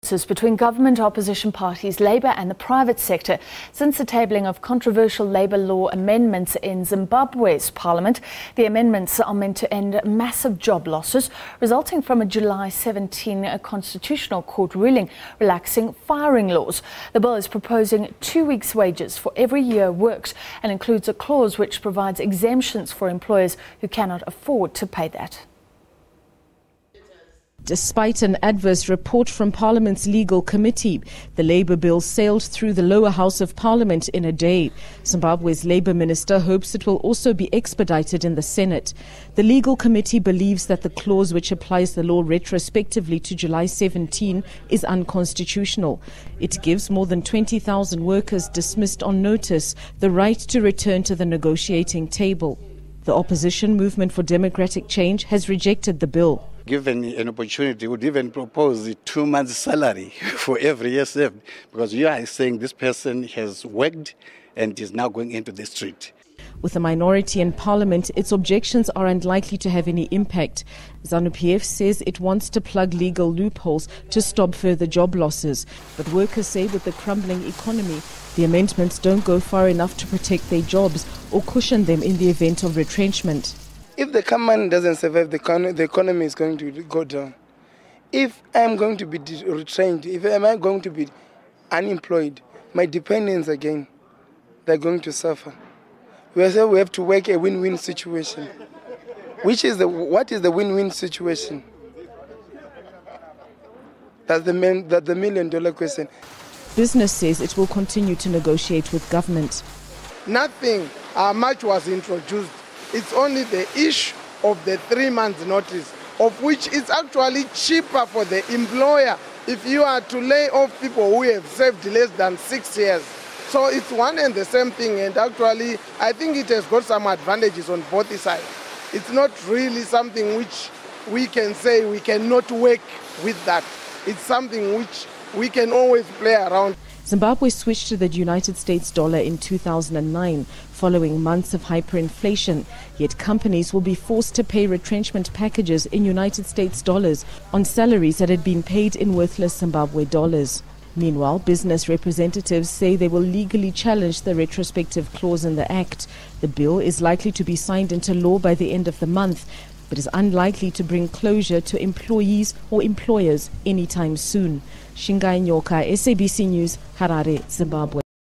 Between government opposition parties, Labour and the private sector since the tabling of controversial labour law amendments in Zimbabwe's parliament. The amendments are meant to end massive job losses resulting from a July 17 constitutional court ruling relaxing firing laws. The bill is proposing 2 weeks' wages for every year worked and includes a clause which provides exemptions for employers who cannot afford to pay that. Despite an adverse report from Parliament's Legal Committee, the Labour bill sailed through the lower house of Parliament in a day. Zimbabwe's Labour Minister hopes it will also be expedited in the Senate. The Legal Committee believes that the clause which applies the law retrospectively to July 17 is unconstitutional. It gives more than 20,000 workers dismissed on notice the right to return to the negotiating table. The opposition Movement for Democratic Change has rejected the bill. Given an opportunity, would even propose 2 months' salary for every year served, because you are saying this person has worked and is now going into the street. With a minority in Parliament, its objections are unlikely to have any impact. ZANU-PF says it wants to plug legal loopholes to stop further job losses. But workers say with the crumbling economy, the amendments don't go far enough to protect their jobs or cushion them in the event of retrenchment. If the company doesn't survive, the economy is going to go down. If I'm going to be retrenched, if I'm going to be unemployed, my dependents again, they're going to suffer. We have to work a win-win situation. What is the win-win situation? That's the $1 million question. Business says it will continue to negotiate with government. Nothing much was introduced. It's only the issue of the 3 months notice, of which is actually cheaper for the employer if you are to lay off people who have served less than 6 years. So it's one and the same thing, and actually I think it has got some advantages on both sides. It's not really something which we can say we cannot work with that. It's something which we can always play around. Zimbabwe switched to the United States dollar in 2009, following months of hyperinflation. Yet companies will be forced to pay retrenchment packages in United States dollars on salaries that had been paid in worthless Zimbabwe dollars. Meanwhile, business representatives say they will legally challenge the retrospective clause in the Act. The bill is likely to be signed into law by the end of the month, but is unlikely to bring closure to employees or employers anytime soon. Shingai Nyoka, SABC News, Harare, Zimbabwe.